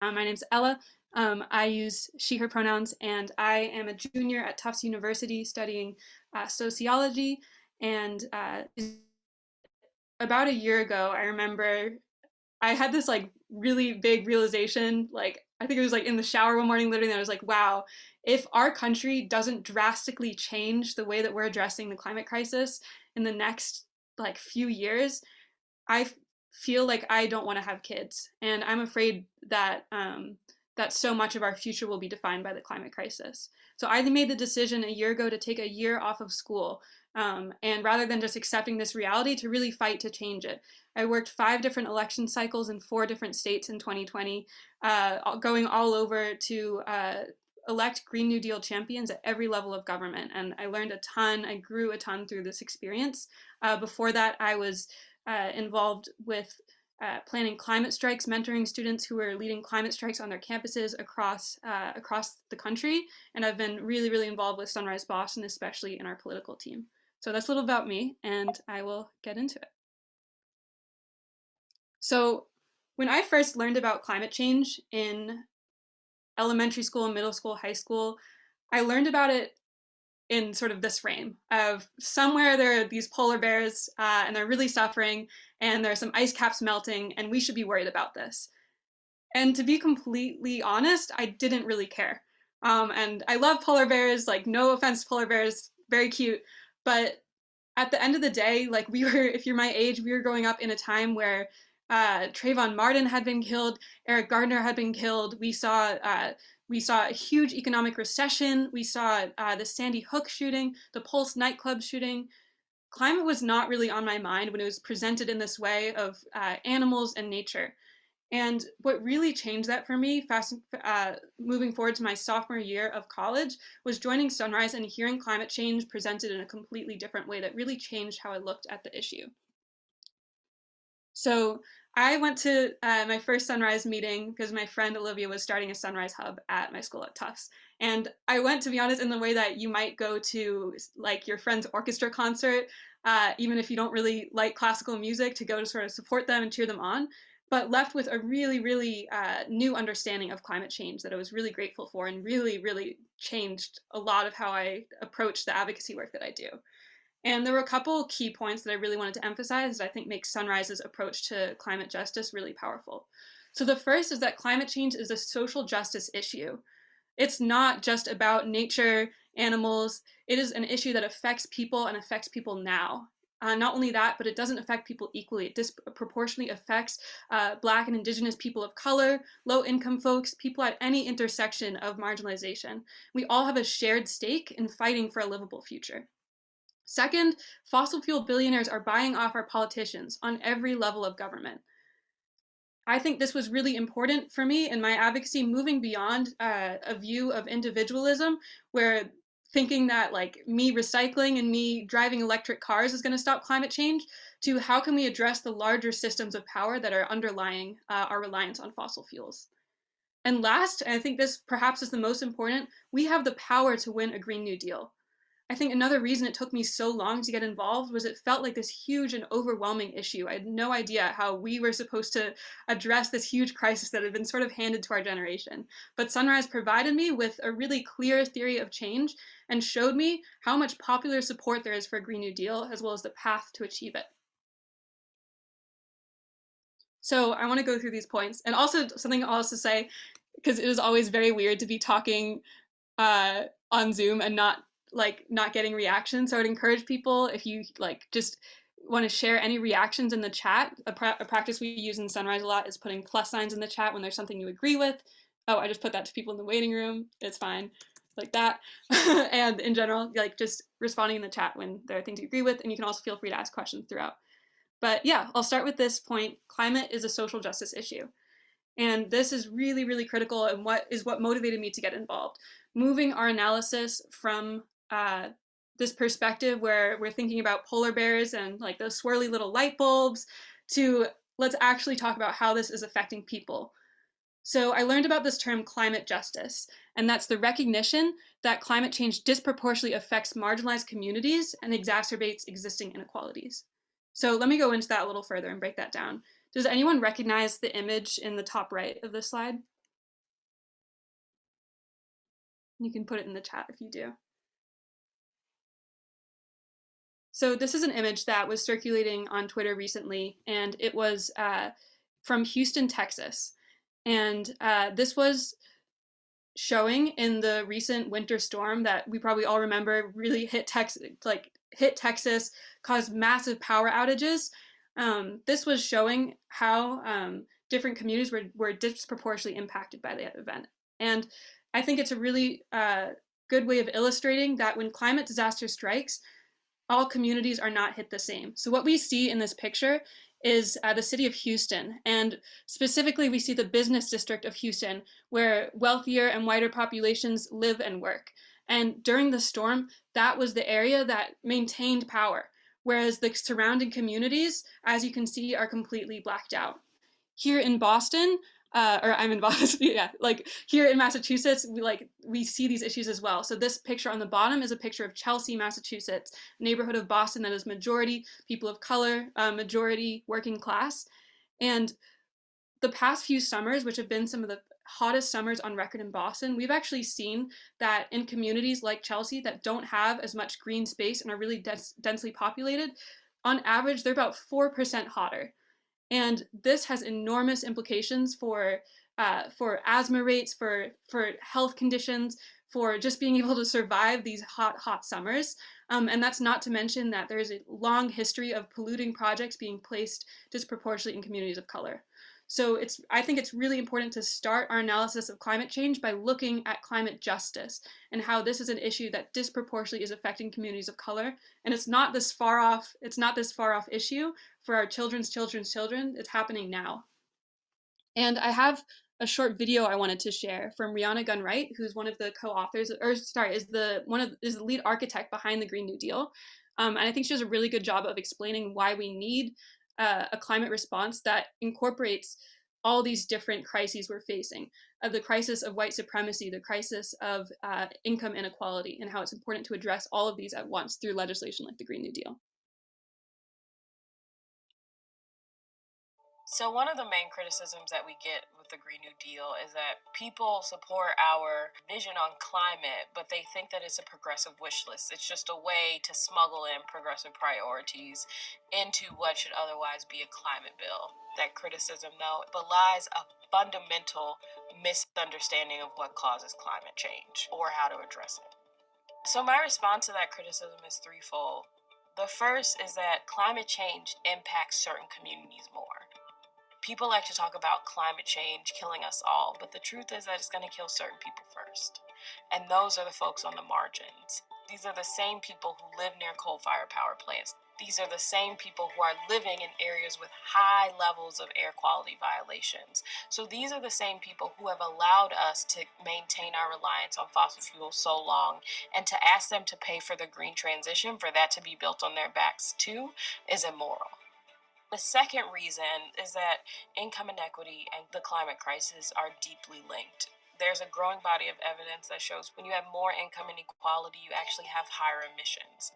My name's Ella. I use she, her pronouns, and I am a junior at Tufts University studying sociology. And about a year ago, I remember I had this like really big realization. Like, I think it was like in the shower one morning, literally, and I was like, wow, if our country doesn't drastically change the way that we're addressing the climate crisis in the next like few years, I feel like I don't want to have kids, and I'm afraid that that so much of our future will be defined by the climate crisis. So I made the decision a year ago to take a year off of school, and rather than just accepting this reality, to really fight to change it. I worked 5 different election cycles in 4 different states in 2020, going all over to elect Green New Deal champions at every level of government. And I learned a ton, I grew a ton through this experience. Before that, I was involved with planning climate strikes, mentoring students who are leading climate strikes on their campuses across the country. And I've been really, really involved with Sunrise Boston, especially in our political team. So that's a little about me, and I will get into it. So when I first learned about climate change in elementary school, middle school, high school, I learned about it in sort of this frame of somewhere there are these polar bears and they're really suffering, and there are some ice caps melting, and we should be worried about this. And to be completely honest, I didn't really care. And I love polar bears, like no offense to polar bears, very cute. But at the end of the day, like we were, if you're my age, we were growing up in a time where Trayvon Martin had been killed, Eric Gardner had been killed. We saw a huge economic recession. We saw the Sandy Hook shooting, the Pulse nightclub shooting. Climate was not really on my mind when it was presented in this way of animals and nature. And what really changed that for me, moving forward to my sophomore year of college, was joining Sunrise and hearing climate change presented in a completely different way that really changed how I looked at the issue. So I went to my first Sunrise meeting because my friend Olivia was starting a Sunrise Hub at my school at Tufts. And I went, to be honest, in the way that you might go to like your friend's orchestra concert, even if you don't really like classical music, to go to sort of support them and cheer them on, but left with a really, really new understanding of climate change that I was really grateful for, and really, really changed a lot of how I approach the advocacy work that I do. And there were a couple key points that I really wanted to emphasize that I think make Sunrise's approach to climate justice really powerful. So the first is that climate change is a social justice issue. It's not just about nature, animals. It is an issue that affects people and affects people now. Not only that, but it doesn't affect people equally. It disproportionately affects Black and Indigenous people of color, low-income folks, people at any intersection of marginalization. We all have a shared stake in fighting for a livable future. Second, fossil fuel billionaires are buying off our politicians on every level of government. I think this was really important for me in my advocacy, moving beyond a view of individualism, where thinking that like me recycling and me driving electric cars is going to stop climate change, to how can we address the larger systems of power that are underlying our reliance on fossil fuels. And last, and I think this perhaps is the most important, we have the power to win a Green New Deal. I think another reason it took me so long to get involved was it felt like this huge and overwhelming issue. I had no idea how we were supposed to address this huge crisis that had been sort of handed to our generation. But Sunrise provided me with a really clear theory of change and showed me how much popular support there is for a Green New Deal, as well as the path to achieve it. So I want to go through these points. And also something I'll also say, because it is always very weird to be talking on Zoom and not getting reactions. So I would encourage people, if you like just want to share any reactions in the chat. A practice we use in Sunrise a lot is putting plus signs in the chat when there's something you agree with. Oh, I just put that to people in the waiting room. It's fine, like that. And in general, like just responding in the chat when there are things you agree with, and you can also feel free to ask questions throughout. But yeah, I'll start with this point. Climate is a social justice issue. And this is really, really critical, and what motivated me to get involved. Moving our analysis from this perspective where we're thinking about polar bears and like those swirly little light bulbs, to let's actually talk about how this is affecting people. So I learned about this term climate justice, and that's the recognition that climate change disproportionately affects marginalized communities and exacerbates existing inequalities. So let me go into that a little further and break that down. Does anyone recognize the image in the top right of this slide? You can put it in the chat if you do. So this is an image that was circulating on Twitter recently, and it was from Houston, Texas. And this was showing in the recent winter storm that we probably all remember really hit Texas, caused massive power outages. This was showing how different communities were disproportionately impacted by the event. And I think it's a really good way of illustrating that when climate disaster strikes, all communities are not hit the same. So what we see in this picture is the city of Houston, and specifically we see the business district of Houston, where wealthier and whiter populations live and work. And during the storm, that was the area that maintained power, whereas the surrounding communities, as you can see, are completely blacked out. Here in Boston, or I'm in Boston, yeah, like here in Massachusetts, we see these issues as well. So this picture on the bottom is a picture of Chelsea, Massachusetts, neighborhood of Boston that is majority people of color, majority working class. And the past few summers, which have been some of the hottest summers on record in Boston, we've actually seen that in communities like Chelsea that don't have as much green space and are really densely populated, on average, they're about 4% hotter. And this has enormous implications for asthma rates, for health conditions, for just being able to survive these hot summers. And that's not to mention that there is a long history of polluting projects being placed disproportionately in communities of color. So I think it's really important to start our analysis of climate change by looking at climate justice and how this is an issue that disproportionately is affecting communities of color. And it's not this far off issue for our children's children's children. It's happening now. And I have a short video I wanted to share from Rihanna Gunn Wright, who's one of the co-authors, or sorry, is the lead architect behind the Green New Deal. And I think she does a really good job of explaining why we need a climate response that incorporates all these different crises we're facing, the crisis of white supremacy, the crisis of income inequality, and how it's important to address all of these at once through legislation like the Green New Deal. So one of the main criticisms that we get with the Green New Deal is that people support our vision on climate, but they think that it's a progressive wish list. It's just a way to smuggle in progressive priorities into what should otherwise be a climate bill. That criticism, though, belies a fundamental misunderstanding of what causes climate change or how to address it. So my response to that criticism is threefold. The first is that climate change impacts certain communities more. People like to talk about climate change killing us all, but the truth is that it's going to kill certain people first. And those are the folks on the margins. These are the same people who live near coal-fired power plants. These are the same people who are living in areas with high levels of air quality violations. So these are the same people who have allowed us to maintain our reliance on fossil fuels so long, and to ask them to pay for the green transition, for that to be built on their backs too, is immoral. The second reason is that income inequity and the climate crisis are deeply linked. There's a growing body of evidence that shows when you have more income inequality, you actually have higher emissions.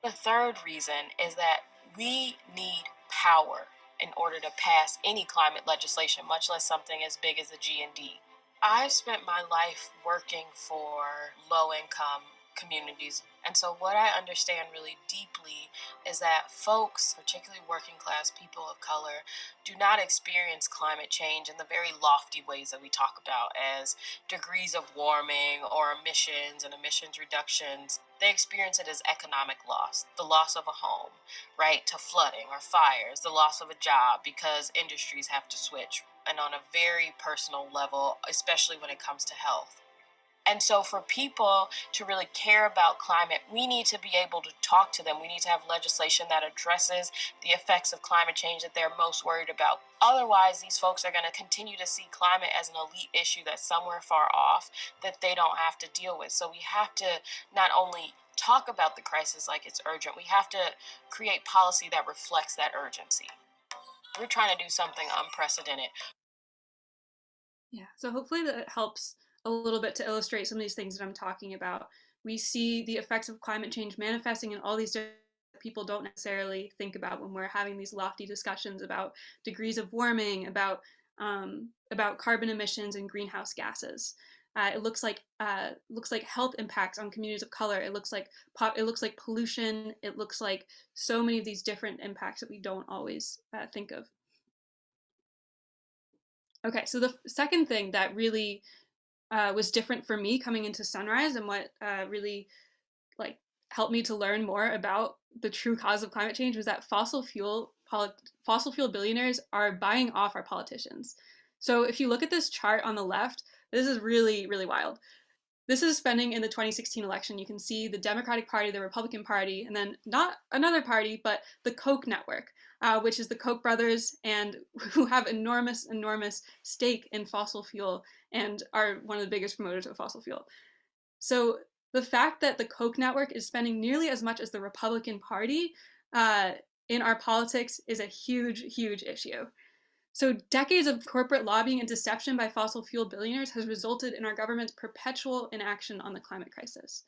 The third reason is that we need power in order to pass any climate legislation, much less something as big as the GND. I've spent my life working for low-income communities. And so what I understand really deeply is that folks, particularly working class people of color, do not experience climate change in the very lofty ways that we talk about as degrees of warming or emissions and emissions reductions. They experience it as economic loss, the loss of a home, right, to flooding or fires, the loss of a job because industries have to switch, and on a very personal level, especially when it comes to health. And so for people to really care about climate, we need to be able to talk to them. We need to have legislation that addresses the effects of climate change that they're most worried about. Otherwise, these folks are going to continue to see climate as an elite issue that's somewhere far off that they don't have to deal with. So we have to not only talk about the crisis like it's urgent, we have to create policy that reflects that urgency. We're trying to do something unprecedented. Yeah, so hopefully that helps a little bit to illustrate some of these things that I'm talking about. We see the effects of climate change manifesting in all these different people don't necessarily think about when we're having these lofty discussions about degrees of warming, about carbon emissions and greenhouse gases. It looks like health impacts on communities of color. It looks like pollution. It looks like so many of these different impacts that we don't always think of. Okay, so the second thing that really was different for me coming into Sunrise, and what really like helped me to learn more about the true cause of climate change, was that fossil fuel billionaires are buying off our politicians. So if you look at this chart on the left, this is really, really wild. This is spending in the 2016 election. You can see the Democratic Party, the Republican Party, and then not another party, but the Koch network, which is the Koch brothers, and who have enormous, enormous stake in fossil fuel and are one of the biggest promoters of fossil fuel. So the fact that the Koch network is spending nearly as much as the Republican Party in our politics is a huge, huge issue. So decades of corporate lobbying and deception by fossil fuel billionaires has resulted in our government's perpetual inaction on the climate crisis.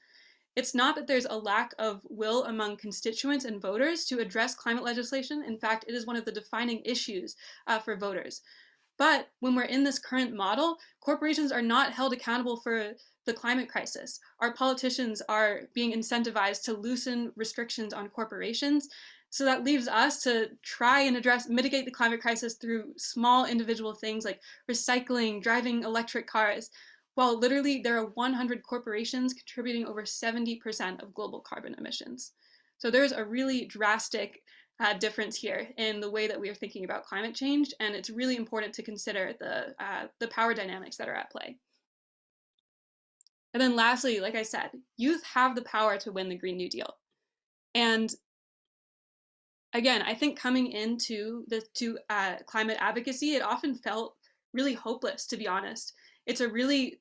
It's not that there's a lack of will among constituents and voters to address climate legislation. In fact, it is one of the defining issues for voters. But when we're in this current model, corporations are not held accountable for the climate crisis. Our politicians are being incentivized to loosen restrictions on corporations. So that leaves us to try and mitigate the climate crisis through small individual things like recycling, driving electric cars, while literally there are 100 corporations contributing over 70% of global carbon emissions. So there's a really drastic difference here in the way that we are thinking about climate change, and it's really important to consider the power dynamics that are at play. And then lastly, like I said, youth have the power to win the Green New Deal. And again, I think coming into climate advocacy, it often felt really hopeless, to be honest. It's a really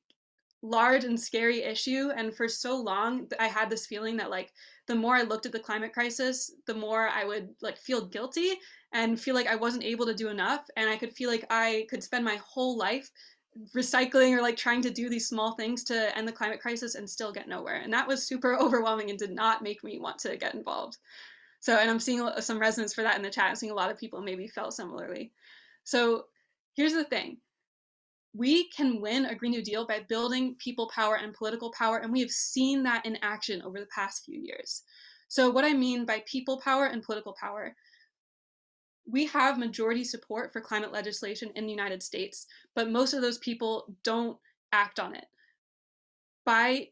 large and scary issue, and for so long I had this feeling that like the more I looked at the climate crisis, the more I would like feel guilty and feel like I wasn't able to do enough, and I could feel like I could spend my whole life recycling or like trying to do these small things to end the climate crisis and still get nowhere. And that was super overwhelming and did not make me want to get involved. So, and I'm seeing some resonance for that in the chat. I'm seeing a lot of people maybe felt similarly. So here's the thing. We can win a Green New Deal by building people power and political power, and we have seen that in action over the past few years. So what I mean by people power and political power, we have majority support for climate legislation in the United States, but most of those people don't act on it. By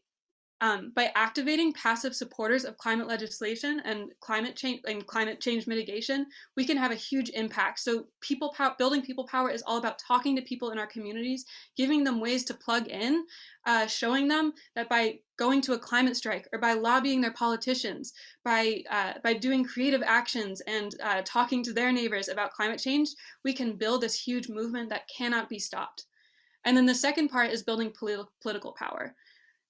activating passive supporters of climate legislation and climate change mitigation, we can have a huge impact. So building people power is all about talking to people in our communities, giving them ways to plug in, showing them that by going to a climate strike or by lobbying their politicians, by doing creative actions and talking to their neighbors about climate change, we can build this huge movement that cannot be stopped. And then the second part is building political power.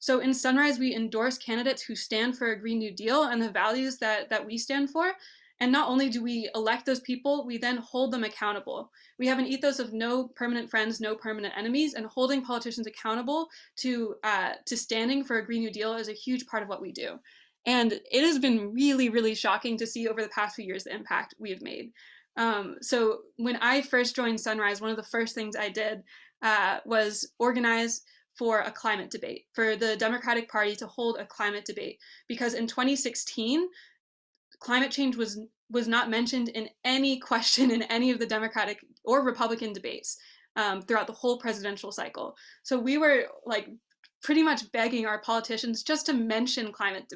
So in Sunrise, we endorse candidates who stand for a Green New Deal and the values that we stand for. And not only do we elect those people, we then hold them accountable. We have an ethos of no permanent friends, no permanent enemies, and holding politicians accountable to standing for a Green New Deal is a huge part of what we do. And it has been really, really shocking to see over the past few years the impact we have made. So when I first joined Sunrise, one of the first things I did was organize for a climate debate, for the Democratic Party to hold a climate debate, because in 2016, climate change was not mentioned in any question in any of the Democratic or Republican debates throughout the whole presidential cycle. So we were like pretty much begging our politicians just to mention climate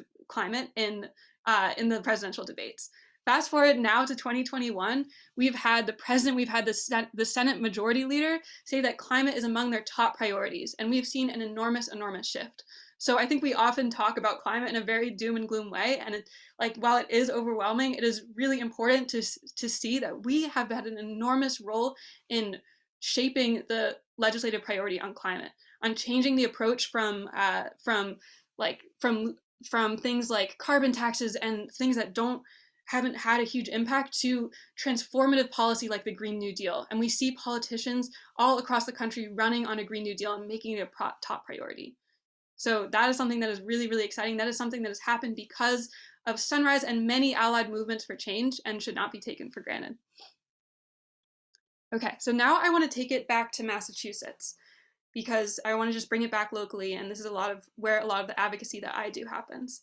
in the presidential debates. Fast forward now to 2021, we've had the president, we've had the Senate majority leader say that climate is among their top priorities, and we've seen an enormous, enormous shift. So I think we often talk about climate in a very doom and gloom way, and while it is overwhelming, it is really important to see that we have had an enormous role in shaping the legislative priority on climate, on changing the approach from things like carbon taxes and things that haven't had a huge impact to transformative policy like the Green New Deal. And we see politicians all across the country running on a Green New Deal and making it a top priority. So that is something that is really, really exciting. That is something that has happened because of Sunrise and many allied movements for change and should not be taken for granted. Okay, so now I want to take it back to Massachusetts. because I want to just bring it back locally, and this is a lot of where a lot of the advocacy that I do happens.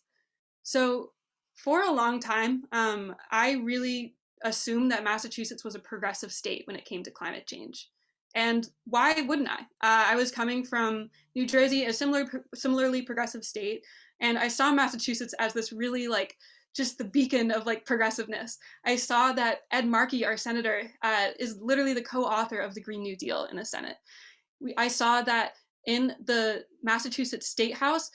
So for a long time, I really assumed that Massachusetts was a progressive state when it came to climate change. And why wouldn't I? I was coming from New Jersey, a similarly progressive state, and I saw Massachusetts as this really like just the beacon of like progressiveness. I saw that Ed Markey, our senator, is literally the co-author of the Green New Deal in the Senate. I saw that in the Massachusetts State House,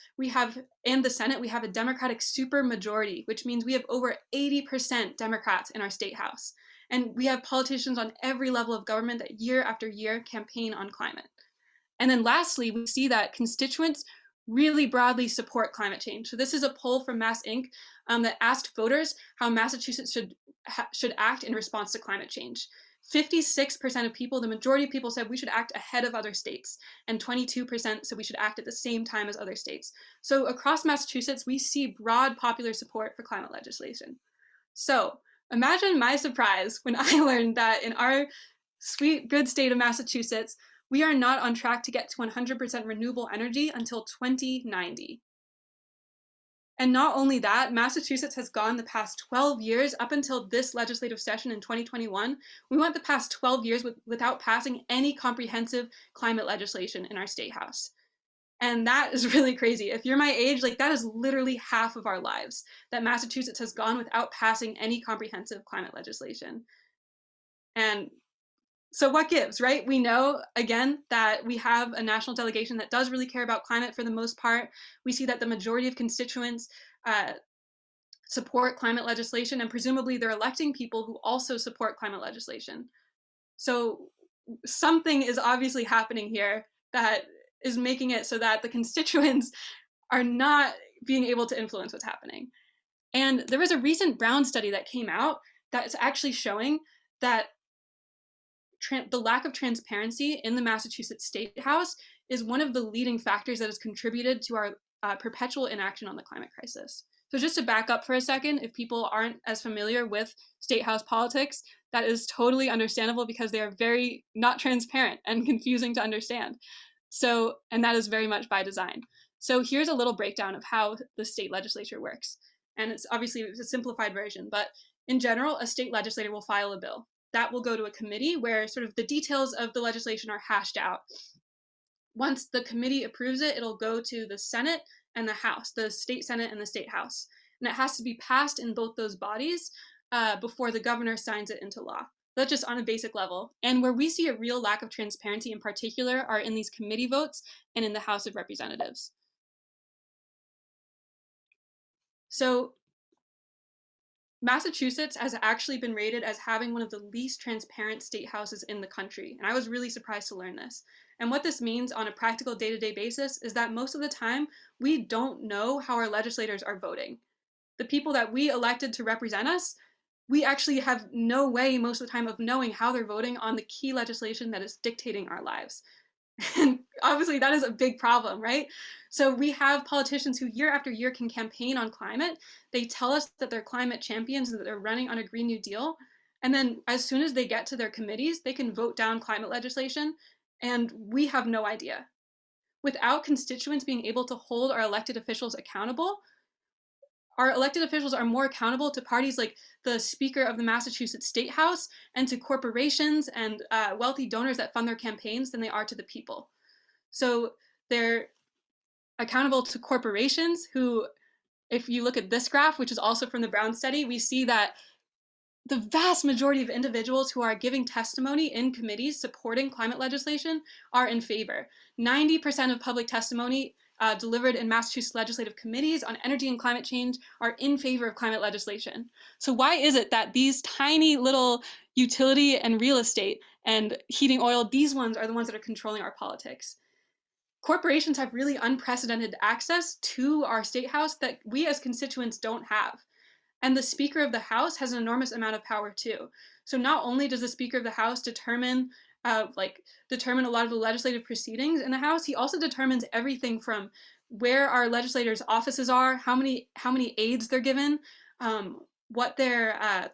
and the Senate, we have a Democratic supermajority, which means we have over 80% Democrats in our State House. And we have politicians on every level of government that year after year campaign on climate. And then lastly, we see that constituents really broadly support climate change. So this is a poll from Mass Inc. That asked voters how Massachusetts should act in response to climate change. 56% of people, the majority of people, said we should act ahead of other states, and 22% said we should act at the same time as other states. So across Massachusetts, we see broad popular support for climate legislation. So imagine my surprise when I learned that in our sweet, good state of Massachusetts, we are not on track to get to 100% renewable energy until 2090. And not only that, Massachusetts has gone the past 12 years, up until this legislative session in 2021, we went the past 12 years without passing any comprehensive climate legislation in our state house. And that is really crazy. If you're my age, like that is literally half of our lives that Massachusetts has gone without passing any comprehensive climate legislation. And so what gives, right? We know, again, that we have a national delegation that does really care about climate for the most part. We see that the majority of constituents support climate legislation, and presumably they're electing people who also support climate legislation. So something is obviously happening here that is making it so that the constituents are not being able to influence what's happening. And there was a recent Brown study that came out that's actually showing that the lack of transparency in the Massachusetts State House is one of the leading factors that has contributed to our perpetual inaction on the climate crisis. So just to back up for a second, if people aren't as familiar with State House politics, that is totally understandable because they are very not transparent and confusing to understand. So, and that is very much by design. So here's a little breakdown of how the state legislature works. And it's obviously a simplified version, but in general, a state legislator will file a bill. That will go to a committee where sort of the details of the legislation are hashed out. Once the committee approves it, it'll go to the Senate and the House, the state Senate and the state House. And it has to be passed in both those bodies before the governor signs it into law. That's just on a basic level. And where we see a real lack of transparency in particular are in these committee votes and in the House of Representatives. So Massachusetts has actually been rated as having one of the least transparent state houses in the country, and I was really surprised to learn this. And what this means on a practical day-to-day basis is that most of the time, we don't know how our legislators are voting. The people that we elected to represent us, we actually have no way most of the time of knowing how they're voting on the key legislation that is dictating our lives. And obviously that is a big problem, right? So we have politicians who year after year can campaign on climate. They tell us that they're climate champions and that they're running on a Green New Deal. And then as soon as they get to their committees, they can vote down climate legislation. And we have no idea. Without constituents being able to hold our elected officials accountable, our elected officials are more accountable to parties like the Speaker of the Massachusetts State House and to corporations and wealthy donors that fund their campaigns than they are to the people. So they're accountable to corporations who, if you look at this graph, which is also from the Brown study, we see that the vast majority of individuals who are giving testimony in committees supporting climate legislation are in favor. 90% of public testimony delivered in Massachusetts legislative committees on energy and climate change are in favor of climate legislation. So why is it that these tiny little utility and real estate and heating oil, these ones are the ones that are controlling our politics? Corporations have really unprecedented access to our state house that we as constituents don't have. And the Speaker of the House has an enormous amount of power too. So not only does the Speaker of the House determine a lot of the legislative proceedings in the House, he also determines everything from where our legislators' offices are, how many aides they're given, what their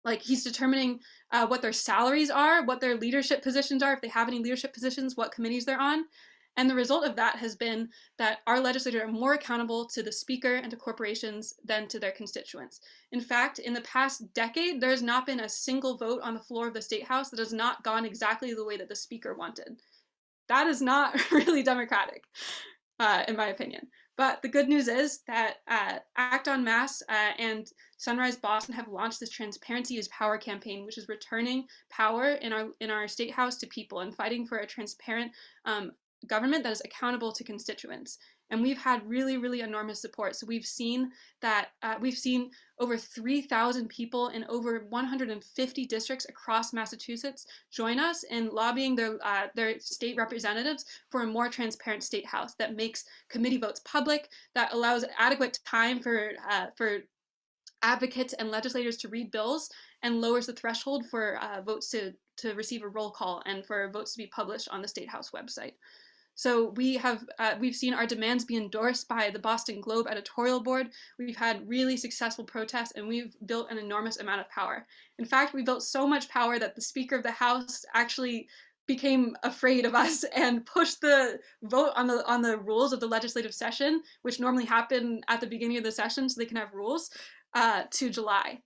Like he's determining what their salaries are, what their leadership positions are, if they have any leadership positions, what committees they're on. And the result of that has been that our legislators are more accountable to the speaker and to corporations than to their constituents. In fact, in the past decade, there has not been a single vote on the floor of the state house that has not gone exactly the way that the speaker wanted. That is not really democratic, in my opinion. But the good news is that Act on Mass and Sunrise Boston have launched this Transparency is Power campaign, which is returning power in our state house to people and fighting for a transparent government that is accountable to constituents. And we've had really, really enormous support. So we've seen that we've seen over 3,000 people in over 150 districts across Massachusetts join us in lobbying their state representatives for a more transparent state house that makes committee votes public, that allows adequate time for advocates and legislators to read bills, and lowers the threshold for votes to receive a roll call and for votes to be published on the State House website. So we've seen our demands be endorsed by the Boston Globe editorial board. We've had really successful protests, and we've built an enormous amount of power. In fact, we built so much power that the Speaker of the House actually became afraid of us and pushed the vote on the rules of the legislative session, which normally happen at the beginning of the session so they can have rules, to July.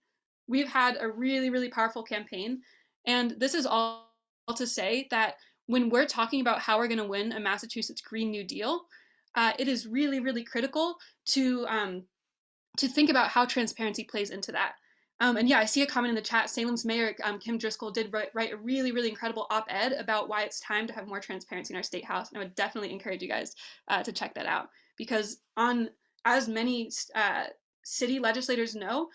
We've had a really, really powerful campaign, and this is all to say that when we're talking about how we're going to win a Massachusetts Green New Deal, it is really, really critical to think about how transparency plays into that. And yeah, I see a comment in the chat. Salem's Mayor Kim Driscoll did write a really, really incredible op-ed about why it's time to have more transparency in our state house. And I would definitely encourage you guys to check that out, because as many city legislators know,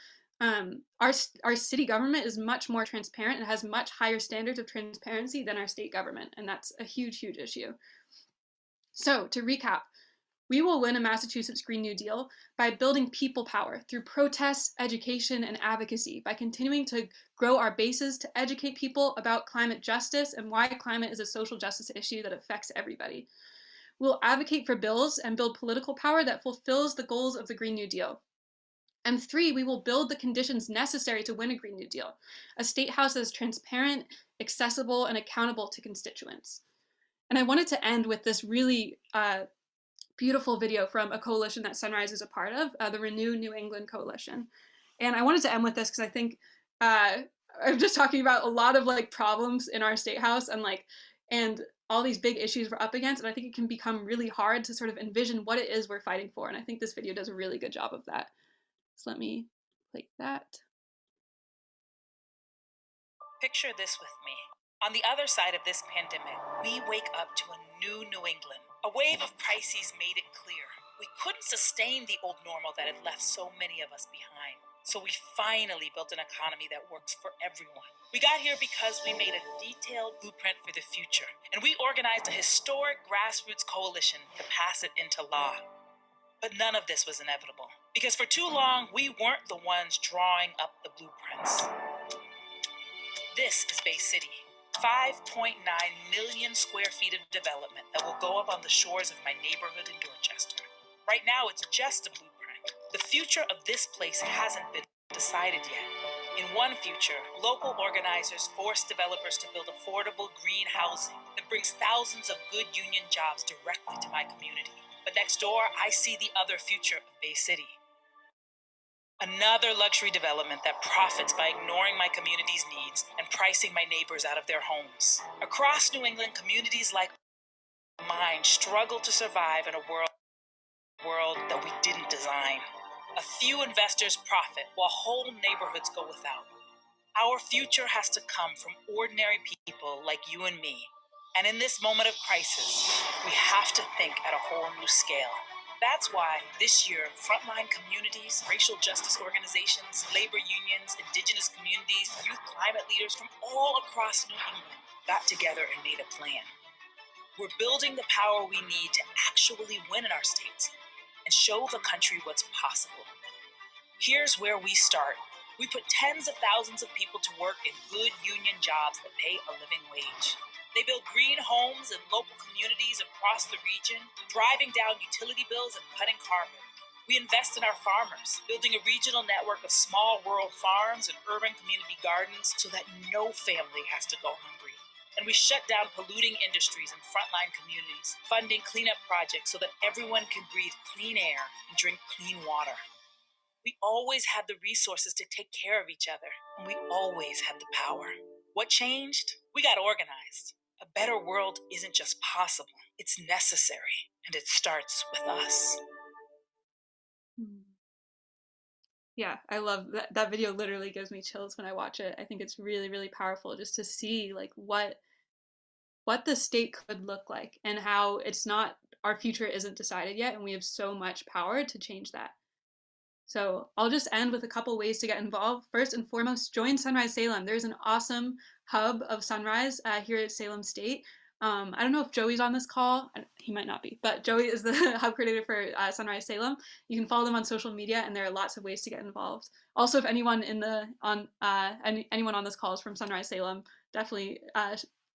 our city government is much more transparent and has much higher standards of transparency than our state government, and that's a huge, huge issue. So to recap, we will win a Massachusetts Green New Deal by building people power through protests, education, and advocacy, by continuing to grow our bases to educate people about climate justice and why climate is a social justice issue that affects everybody. We'll advocate for bills and build political power that fulfills the goals of the Green New Deal. And 3, we will build the conditions necessary to win a Green New Deal, a state house that is transparent, accessible, and accountable to constituents. And I wanted to end with this really beautiful video from a coalition that Sunrise is a part of, the Renew New England Coalition. And I wanted to end with this because I think I'm just talking about a lot of like problems in our state house and all these big issues we're up against, and I think it can become really hard to sort of envision what it is we're fighting for. And I think this video does a really good job of that. So let me play that. Picture this with me. On the other side of this pandemic, we wake up to a new New England. A wave of crises made it clear we couldn't sustain the old normal that had left so many of us behind. So we finally built an economy that works for everyone. We got here because we made a detailed blueprint for the future, and we organized a historic grassroots coalition to pass it into law. But none of this was inevitable, because for too long, we weren't the ones drawing up the blueprints. This is Bay City, 5.9 million square feet of development that will go up on the shores of my neighborhood in Dorchester. Right now, it's just a blueprint. The future of this place hasn't been decided yet. In one future, local organizers force developers to build affordable green housing that brings thousands of good union jobs directly to my community. But next door, I see the other future of Bay City. Another luxury development that profits by ignoring my community's needs and pricing my neighbors out of their homes. Across New England, communities like mine struggle to survive in a world that we didn't design. A few investors profit while whole neighborhoods go without. Our future has to come from ordinary people like you and me. And in this moment of crisis, we have to think at a whole new scale. That's why this year, frontline communities, racial justice organizations, labor unions, indigenous communities, youth climate leaders from all across New England got together and made a plan. We're building the power we need to actually win in our states and show the country what's possible. Here's where we start. We put tens of thousands of people to work in good union jobs that pay a living wage. They build green homes in local communities across the region, driving down utility bills and cutting carbon. We invest in our farmers, building a regional network of small rural farms and urban community gardens so that no family has to go hungry. And we shut down polluting industries and frontline communities, funding cleanup projects so that everyone can breathe clean air and drink clean water. We always had the resources to take care of each other, and we always had the power. What changed? We got organized. A better world isn't just possible, it's necessary, and it starts with us. Yeah, I love that. That video literally gives me chills when I watch it. I think it's really, really powerful just to see like what the state could look like and how it's not, our future isn't decided yet and we have so much power to change that. So I'll just end with a couple ways to get involved. First and foremost, join Sunrise Salem. There's an awesome hub of Sunrise here at Salem State. I don't know if Joey's on this call. He might not be, but Joey is the hub coordinator for Sunrise Salem. You can follow them on social media, and there are lots of ways to get involved. Also, if anyone anyone on this call is from Sunrise Salem, definitely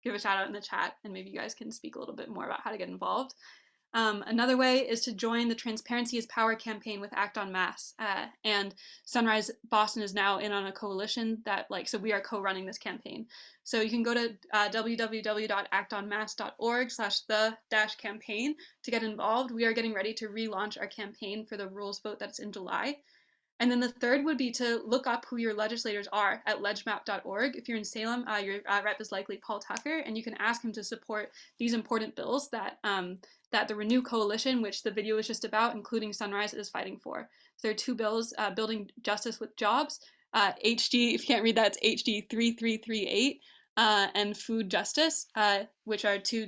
give a shout out in the chat, and maybe you guys can speak a little bit more about how to get involved. Another way is to join the Transparency is Power campaign with Act on Mass. And Sunrise Boston is now in on a coalition that, so we are co-running this campaign. So you can go to www.actonmass.org/the-campaign to get involved. We are getting ready to relaunch our campaign for the rules vote that's in July. And then the third would be to look up who your legislators are at ledgemap.org. If you're in Salem, your rep is likely Paul Tucker, and you can ask him to support these important bills that that the Renew Coalition, which the video is just about, including Sunrise, is fighting for. So there are two bills, Building Justice with Jobs, HD, if you can't read that, it's HD 3338, and Food Justice, which are two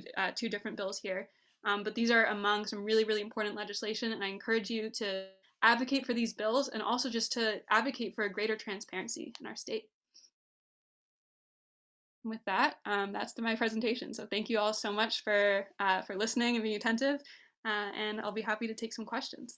different bills here. But these are among some really, really important legislation, and I encourage you to advocate for these bills and also just to advocate for a greater transparency in our state. And with that, that's my presentation. So thank you all so much for listening and being attentive, and I'll be happy to take some questions.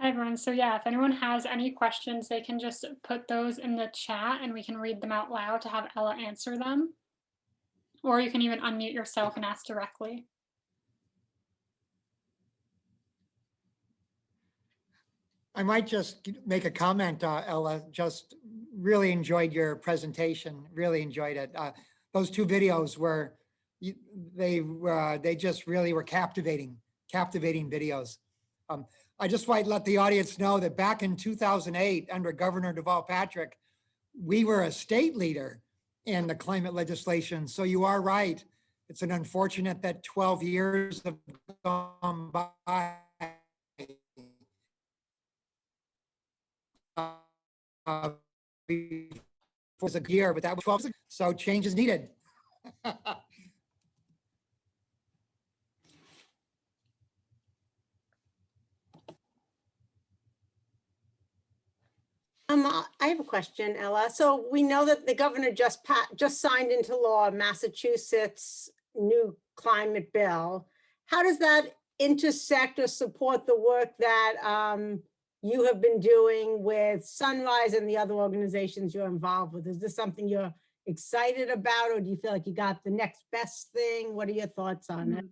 Hi everyone. So yeah, if anyone has any questions, they can just put those in the chat and we can read them out loud to have Ella answer them. Or you can even unmute yourself and ask directly. I might just make a comment, Ella. Just really enjoyed your presentation. Really enjoyed it. Those two videos were, they just really were captivating videos. I just want to let the audience know that back in 2008, under Governor Deval Patrick, we were a state leader in the climate legislation. So you are right. It's an unfortunate that 12 years have gone by. Was a year, but that was 12. So change is needed. I have a question, Ella. So we know that the governor just signed into law Massachusetts' new climate bill. How does that intersect or support the work that you have been doing with Sunrise and the other organizations you're involved with? Is this something you're excited about, or do you feel like you got the next best thing? What are your thoughts on it?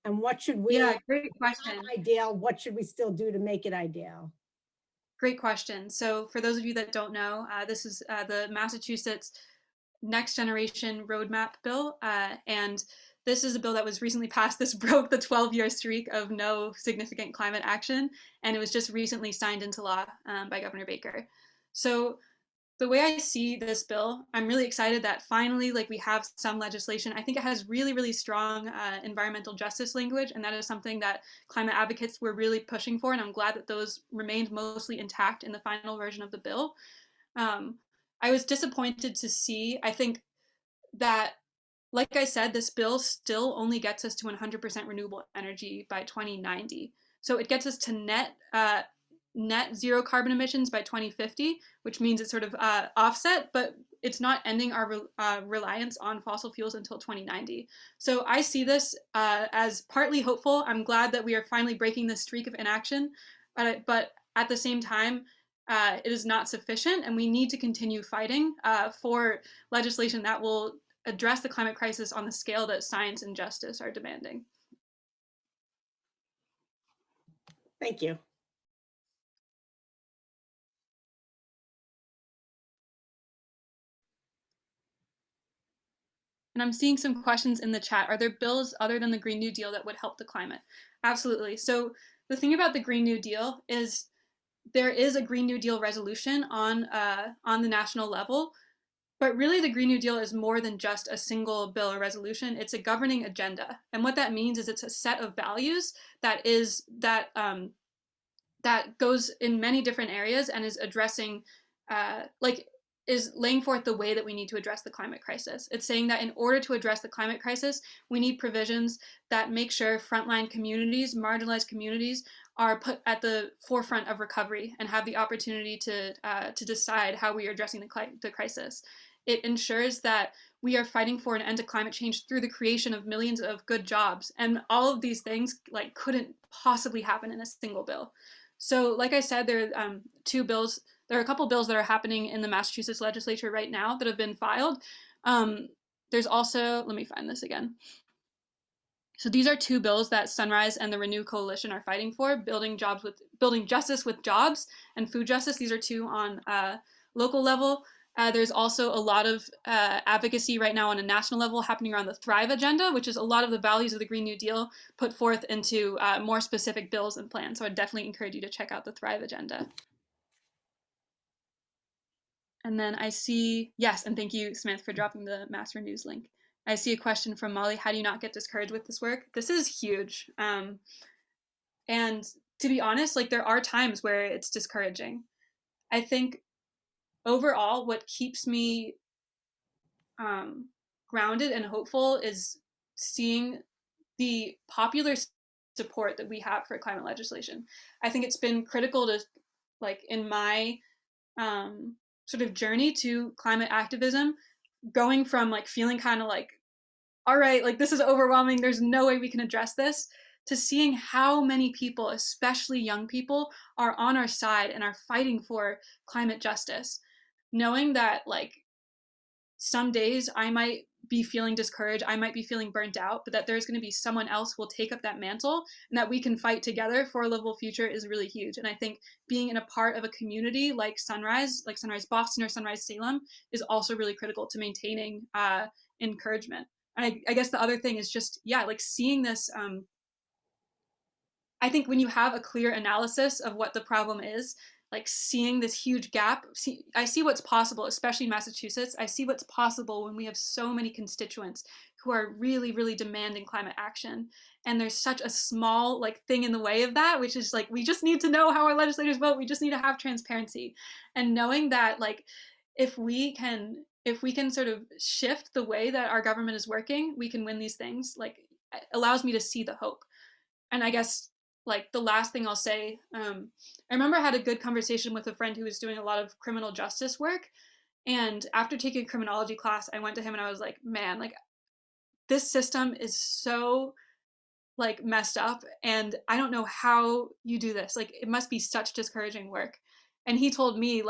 And what should we, great question. ideal, what should we still do to make it ideal? Great question. So for those of you that don't know, this is the Massachusetts Next Generation Roadmap Bill, and this is a bill that was recently passed. This broke the 12-year streak of no significant climate action, and it was just recently signed into law by Governor Baker. So the way I see this bill, I'm really excited that finally, we have some legislation. I think it has really, really strong environmental justice language, and that is something that climate advocates were really pushing for, and I'm glad that those remained mostly intact in the final version of the bill. I was disappointed to see, I think that, like I said, this bill still only gets us to 100% renewable energy by 2090. So it gets us to net zero carbon emissions by 2050, which means it's sort of offset, but it's not ending our reliance on fossil fuels until 2090. So I see this as partly hopeful. I'm glad that we are finally breaking this streak of inaction, but at the same time, it is not sufficient, and we need to continue fighting for legislation that will address the climate crisis on the scale that science and justice are demanding. Thank you. And I'm seeing some questions in the chat. Are there bills other than the Green New Deal that would help the climate? Absolutely. So the thing about the Green New Deal is there is a Green New Deal resolution on the national level, but really the Green New Deal is more than just a single bill or resolution. It's a governing agenda. And what that means is it's a set of values that goes in many different areas and is addressing is laying forth the way that we need to address the climate crisis. It's saying that in order to address the climate crisis, we need provisions that make sure frontline communities, marginalized communities, are put at the forefront of recovery and have the opportunity to decide how we are addressing the crisis. It ensures that we are fighting for an end to climate change through the creation of millions of good jobs. And all of these things couldn't possibly happen in a single bill. So like I said, there are two bills. There are a couple bills that are happening in the Massachusetts legislature right now that have been filed. There's also, let me find this again. So these are two bills that Sunrise and the Renew Coalition are fighting for: building justice with jobs and food justice. These are two on local level. There's also a lot of advocacy right now on a national level happening around the Thrive agenda, which is a lot of the values of the Green New Deal put forth into more specific bills and plans. So I'd definitely encourage you to check out the Thrive agenda. And then I see, yes, and thank you, Smith, for dropping the Mass Renews link. I see a question from Molly: how do you not get discouraged with this work? This is huge. And to be honest, there are times where it's discouraging. I think overall, what keeps me grounded and hopeful is seeing the popular support that we have for climate legislation. I think it's been critical to, in my sort of journey to climate activism, going from feeling kind of all right, this is overwhelming, there's no way we can address this, to seeing how many people, especially young people, are on our side and are fighting for climate justice. Knowing that some days I might be feeling discouraged, I might be feeling burnt out, but that there's going to be someone else who will take up that mantle and that we can fight together for a livable future is really huge. And I think being in a part of a community like Sunrise Boston or Sunrise Salem, is also really critical to maintaining encouragement. And I guess the other thing is just, seeing this, I think when you have a clear analysis of what the problem is, seeing this huge gap, I see what's possible, especially in Massachusetts. I see what's possible when we have so many constituents who are really, really demanding climate action. And there's such a small thing in the way of that, which is we just need to know how our legislators vote. We just need to have transparency. And knowing that if we can sort of shift the way that our government is working, we can win these things, allows me to see the hope. And I guess the last thing I'll say, I remember I had a good conversation with a friend who was doing a lot of criminal justice work. And after taking a criminology class, I went to him and I was like, man, this system is so messed up. And I don't know how you do this. It must be such discouraging work. And he told me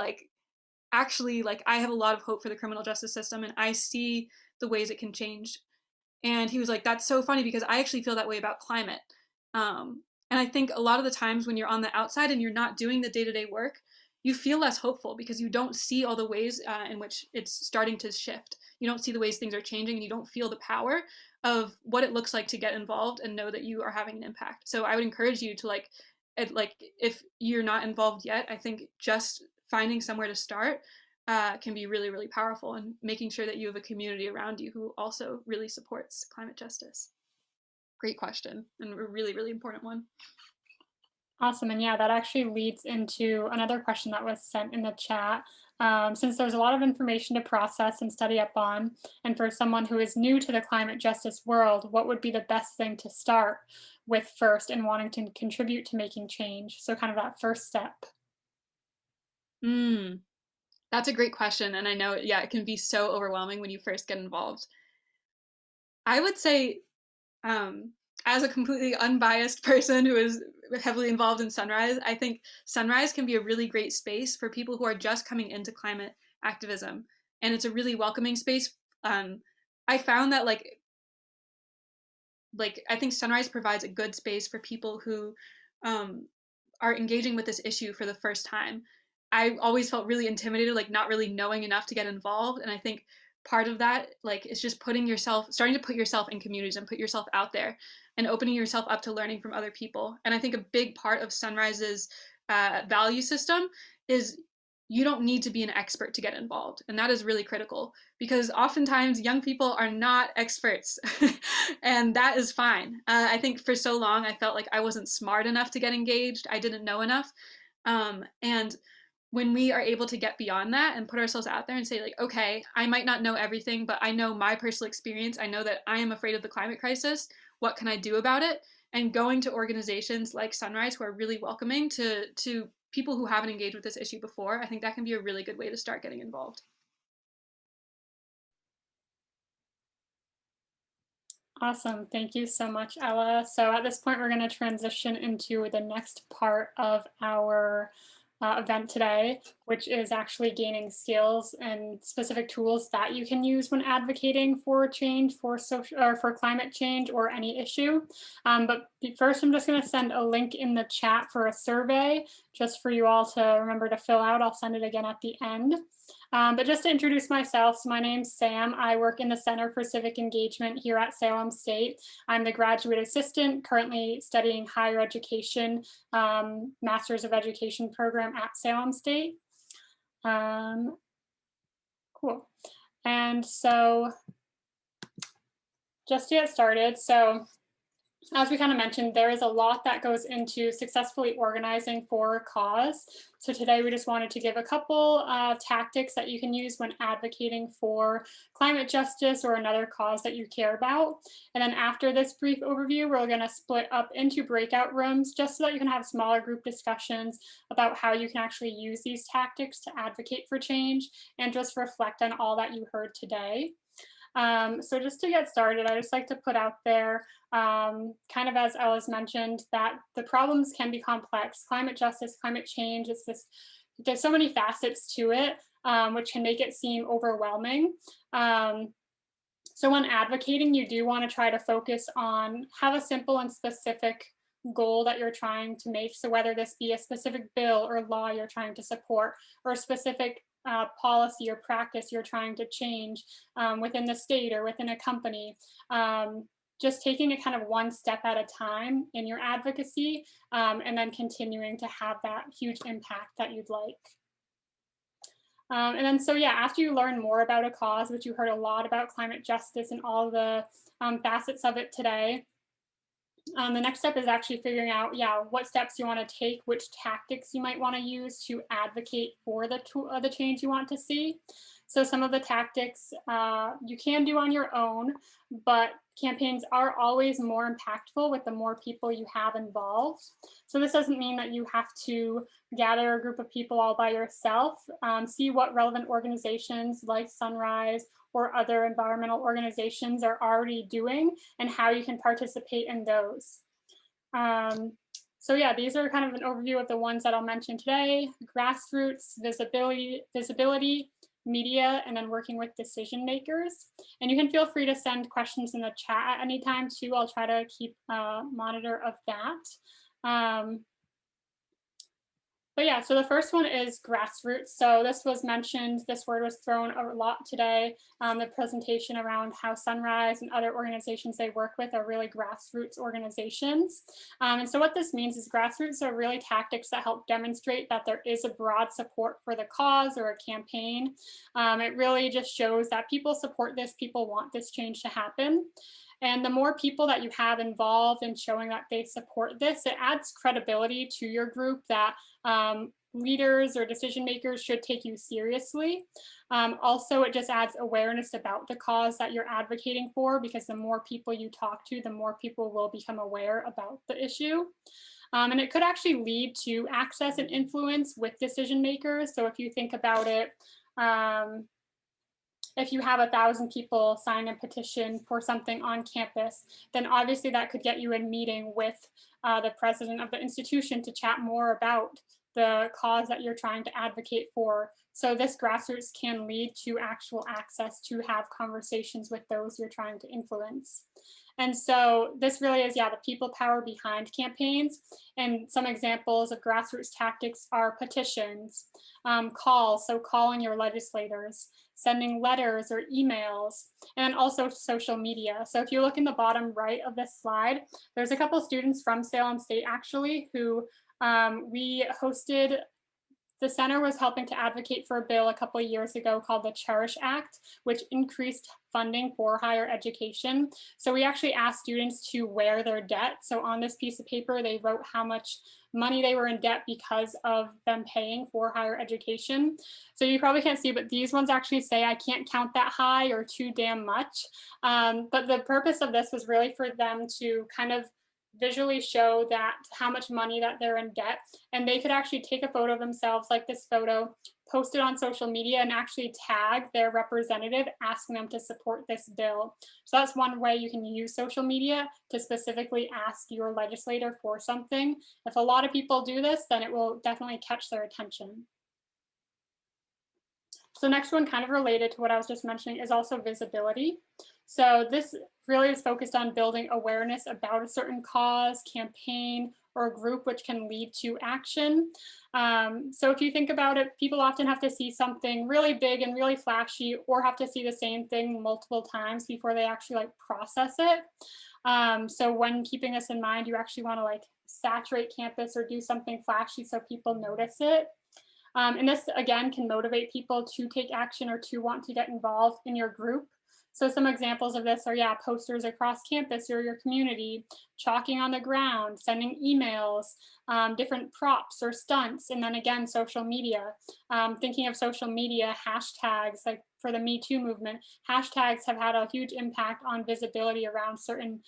actually, I have a lot of hope for the criminal justice system and I see the ways it can change. And he was like, that's so funny because I actually feel that way about climate. And I think a lot of the times when you're on the outside and you're not doing the day-to-day work, you feel less hopeful because you don't see all the ways in which it's starting to shift. You don't see the ways things are changing and you don't feel the power of what it looks like to get involved and know that you are having an impact. So I would encourage you to if you're not involved yet, I think just finding somewhere to start can be really, really powerful, and making sure that you have a community around you who also really supports climate justice. Great question, and a really, really important one. Awesome. And yeah, that actually leads into another question that was sent in the chat. Since there's a lot of information to process and study up on, and for someone who is new to the climate justice world, what would be the best thing to start with first in wanting to contribute to making change? So kind of that first step. That's a great question. And I know, it can be so overwhelming when you first get involved. I would say, I as a completely unbiased person who is heavily involved in Sunrise, I think Sunrise can be a really great space for people who are just coming into climate activism. And it's a really welcoming space. I found that I think Sunrise provides a good space for people who are engaging with this issue for the first time. I always felt really intimidated, like not really knowing enough to get involved. And I think part of that, is just starting to put yourself in communities and put yourself out there and opening yourself up to learning from other people. And I think a big part of Sunrise's value system is you don't need to be an expert to get involved. And that is really critical because oftentimes young people are not experts and that is fine. I think for so long, I felt like I wasn't smart enough to get engaged. I didn't know enough. And when we are able to get beyond that and put ourselves out there and say okay, I might not know everything, but I know my personal experience. I know that I am afraid of the climate crisis. What can I do about it? And going to organizations like Sunrise who are really welcoming to people who haven't engaged with this issue before, I think that can be a really good way to start getting involved. Awesome. Thank you so much, Ella. So at this point, we're going to transition into the next part of our event today, which is actually gaining skills and specific tools that you can use when advocating for change, for social or for climate change or any issue. But first, I'm just going to send a link in the chat for a survey just for you all to remember to fill out. I'll send it again at the end. But just to introduce myself, so my name's Sam. I work in the Center for Civic Engagement here at Salem State. I'm the graduate assistant, currently studying higher education, Master's of Education program at Salem State. Cool. And so just to get started, so as we kind of mentioned, there is a lot that goes into successfully organizing for a cause. So today we just wanted to give a couple tactics that you can use when advocating for climate justice or another cause that you care about. And then after this brief overview, we're going to split up into breakout rooms just so that you can have smaller group discussions about how you can actually use these tactics to advocate for change and just reflect on all that you heard today. So just to get started, I just like to put out there, kind of as Ella's mentioned, that the problems can be complex. Climate justice, climate change, there's so many facets to it, which can make it seem overwhelming. So when advocating, you do want to try to focus on, have a simple and specific goal that you're trying to make. So whether this be a specific bill or law you're trying to support, or a specific policy or practice you're trying to change within the state or within a company, just taking it kind of one step at a time in your advocacy, and then continuing to have that huge impact that you'd like. And then, so yeah, after you learn more about a cause, which you heard a lot about climate justice and all the facets of it today, the next step is actually figuring out, what steps you want to take, which tactics you might want to use to advocate for the change you want to see. So some of the tactics you can do on your own, but campaigns are always more impactful with the more people you have involved. So this doesn't mean that you have to gather a group of people all by yourself. See what relevant organizations like Sunrise or other environmental organizations are already doing and how you can participate in those. So yeah, these are kind of an overview of the ones that I'll mention today: grassroots, visibility, media, and then working with decision makers. And you can feel free to send questions in the chat at any time too. I'll try to keep a monitor of that. But yeah, so the first one is grassroots. So this was mentioned, this word was thrown a lot today. The presentation around how Sunrise and other organizations they work with are really grassroots organizations. And so what this means is grassroots are really tactics that help demonstrate that there is a broad support for the cause or a campaign. It really just shows that people support this, people want this change to happen. And the more people that you have involved in showing that they support this, it adds credibility to your group that leaders or decision makers should take you seriously. Also, it just adds awareness about the cause that you're advocating for, because the more people you talk to, the more people will become aware about the issue. And it could actually lead to access and influence with decision makers. So if you think about it, if you have 1,000 people sign a petition for something on campus, then obviously that could get you a meeting with the president of the institution to chat more about the cause that you're trying to advocate for. So this grassroots can lead to actual access to have conversations with those you're trying to influence. And so this really is, yeah, the people power behind campaigns. And some examples of grassroots tactics are petitions, calls, so calling your legislators, sending letters or emails, and also social media. So if you look in the bottom right of this slide, there's a couple students from Salem State actually who we hosted. The center was helping to advocate for a bill a couple of years ago called the Cherish Act, which increased funding for higher education. So we actually asked students to wear their debt. So on this piece of paper, they wrote how much money they were in debt because of them paying for higher education. So you probably can't see, but these ones actually say, I can't count that high or too damn much. But the purpose of this was really for them to kind of visually show that how much money that they're in debt, and they could actually take a photo of themselves like this photo, post it on social media, and actually tag their representative asking them to support this bill. So that's one way you can use social media to specifically ask your legislator for something. If a lot of people do this, then it will definitely catch their attention. So the next one, kind of related to what I was just mentioning, is also visibility. So this really is focused on building awareness about a certain cause, campaign, or group, which can lead to action. So if you think about it, people often have to see something really big and really flashy, or have to see the same thing multiple times before they actually like process it. So when keeping this in mind, you actually want to like saturate campus or do something flashy so people notice it. And this, again, can motivate people to take action or to want to get involved in your group. So some examples of this are, yeah, posters across campus or your community, chalking on the ground, sending emails, different props or stunts, and then again, social media. Thinking of social media, hashtags, like for the Me Too movement, hashtags have had a huge impact on visibility around certain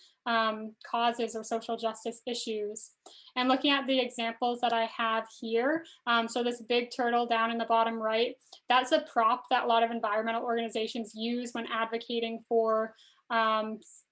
causes or social justice issues. And looking at the examples that I have here, so this big turtle down in the bottom right, that's a prop that a lot of environmental organizations use when advocating for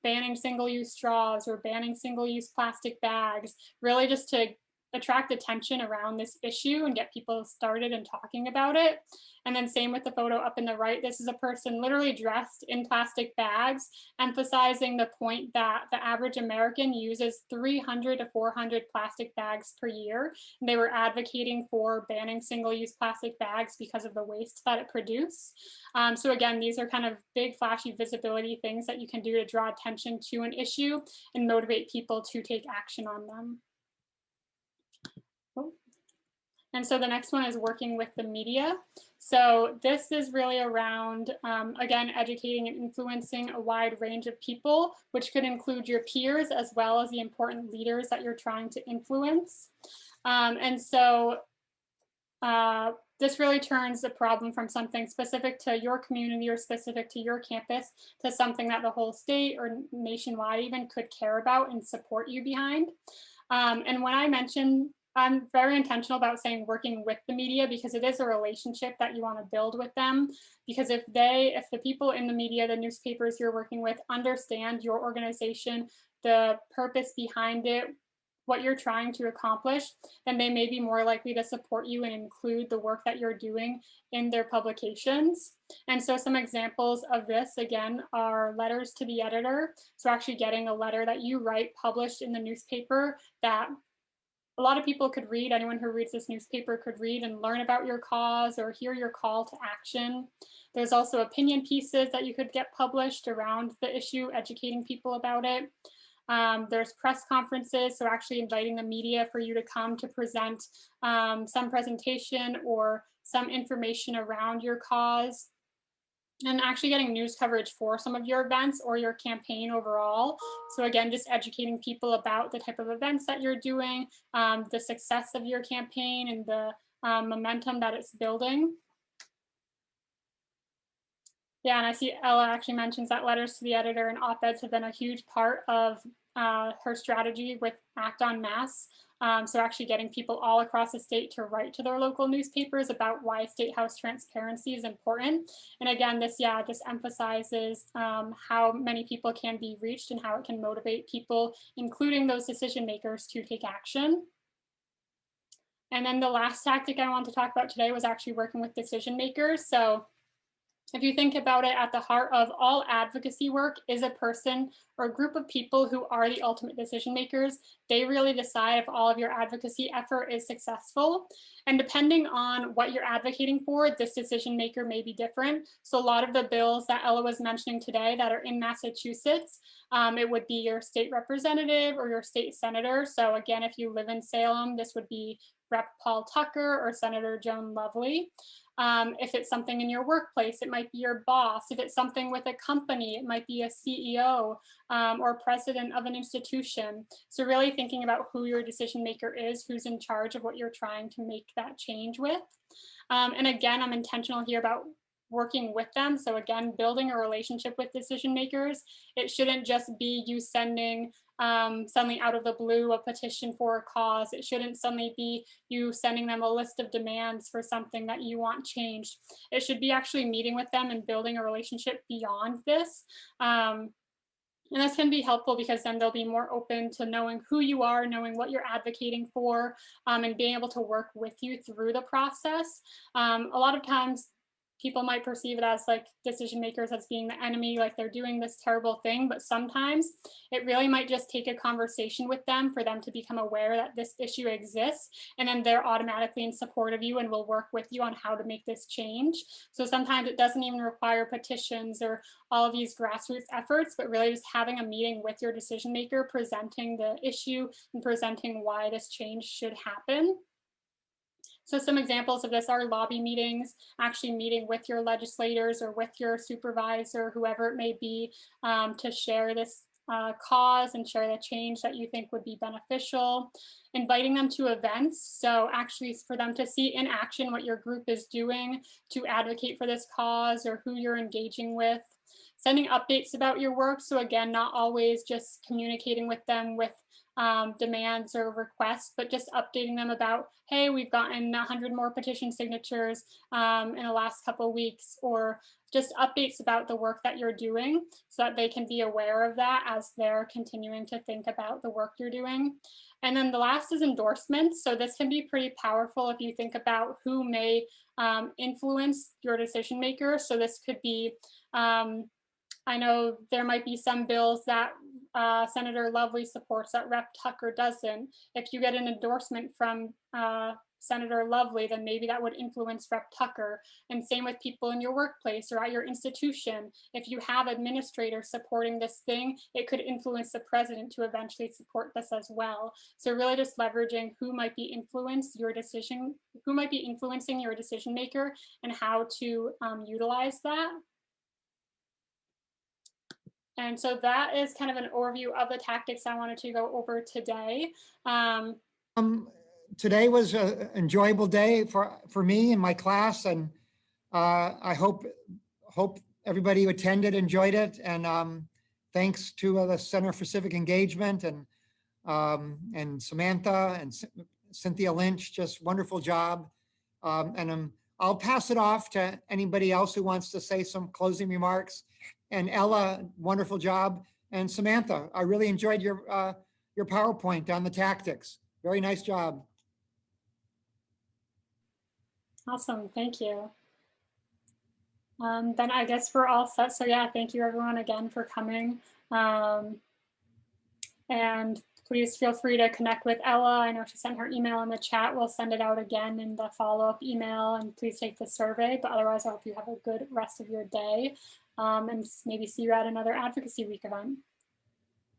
banning single-use straws or banning single-use plastic bags, really just to attract attention around this issue and get people started and talking about it. And then same with the photo up in the right, this is a person literally dressed in plastic bags, emphasizing the point that the average American uses 300 to 400 plastic bags per year. And they were advocating for banning single-use plastic bags because of the waste that it produces. So again, these are kind of big, flashy visibility things that you can do to draw attention to an issue and motivate people to take action on them. And so the next one is working with the media. So this is really around, again, educating and influencing a wide range of people, which could include your peers as well as the important leaders that you're trying to influence. And so this really turns the problem from something specific to your community or specific to your campus to something that the whole state or nationwide even could care about and support you behind. And when I mention, I'm very intentional about saying working with the media, because it is a relationship that you want to build with them. Because if the people in the media, the newspapers you're working with, understand your organization, the purpose behind it, what you're trying to accomplish, then they may be more likely to support you and include the work that you're doing in their publications. And so some examples of this, again, are letters to the editor. So actually getting a letter that you write published in the newspaper that a lot of people could read. Anyone who reads this newspaper could read and learn about your cause or hear your call to action. There's also opinion pieces that you could get published around the issue, educating people about it. There's press conferences, so actually inviting the media for you to come to present some presentation or some information around your cause. And actually getting news coverage for some of your events or your campaign overall. So again, just educating people about the type of events that you're doing, the success of your campaign and the momentum that it's building. Yeah, and I see Ella actually mentions that letters to the editor and op-eds have been a huge part of her strategy with Act on Mass. So actually getting people all across the state to write to their local newspapers about why State House transparency is important. And again, this, yeah, just emphasizes how many people can be reached and how it can motivate people, including those decision makers, to take action. And then the last tactic I want to talk about today was actually working with decision makers. So if you think about it, at the heart of all advocacy work is a person or a group of people who are the ultimate decision makers. They really decide if all of your advocacy effort is successful. And depending on what you're advocating for, this decision maker may be different. So a lot of the bills that Ella was mentioning today that are in Massachusetts, it would be your state representative or your state senator. So again, if you live in Salem, this would be Rep. Paul Tucker or Senator Joan Lovely. If it's something in your workplace, it might be your boss. If it's something with a company, it might be a CEO or president of an institution. So really thinking about who your decision maker is, who's in charge of what you're trying to make that change with. And again, I'm intentional here about working with them. So again, building a relationship with decision makers. It shouldn't just be you sending suddenly out of the blue a petition for a cause. It shouldn't suddenly be you sending them a list of demands for something that you want changed. It should be actually meeting with them and building a relationship beyond this. And this can be helpful because then they'll be more open to knowing who you are, knowing what you're advocating for, and being able to work with you through the process. A lot of times people might perceive it as like decision makers as being the enemy, like they're doing this terrible thing, but sometimes it really might just take a conversation with them for them to become aware that this issue exists, and then they're automatically in support of you and will work with you on how to make this change. So sometimes it doesn't even require petitions or all of these grassroots efforts, but really just having a meeting with your decision maker, presenting the issue and presenting why this change should happen. So some examples of this are lobby meetings, actually meeting with your legislators or with your supervisor, whoever it may be, to share this cause and share the change that you think would be beneficial. Inviting them to events, so actually for them to see in action what your group is doing to advocate for this cause or who you're engaging with. Sending updates about your work, so again, not always just communicating with them with demands or requests, but just updating them about, hey, we've gotten 100 more petition signatures in the last couple of weeks, or just updates about the work that you're doing so that they can be aware of that as they're continuing to think about the work you're doing. And then the last is endorsements. So this can be pretty powerful if you think about who may influence your decision maker. So this could be, I know there might be some bills that Senator Lovely supports that Rep. Tucker doesn't. If you get an endorsement from Senator Lovely, then maybe that would influence Rep. Tucker. And same with people in your workplace or at your institution. If you have administrators supporting this thing, it could influence the president to eventually support this as well. So really just leveraging who might be influencing your decision maker and how to utilize that. And so that is kind of an overview of the tactics I wanted to go over today. Today was an enjoyable day for me and my class, and I hope everybody who attended enjoyed it. And thanks to the Center for Civic Engagement and Samantha and Cynthia Lynch, just wonderful job. And I'll pass it off to anybody else who wants to say some closing remarks. And Ella, wonderful job. And Samantha, I really enjoyed your PowerPoint on the tactics. Very nice job. Awesome, thank you. Then I guess we're all set. So yeah, thank you everyone again for coming. And please feel free to connect with Ella. I know she sent her email in the chat. We'll send it out again in the follow-up email, and please take the survey. But otherwise, I hope you have a good rest of your day, and maybe see you at another Advocacy Week event.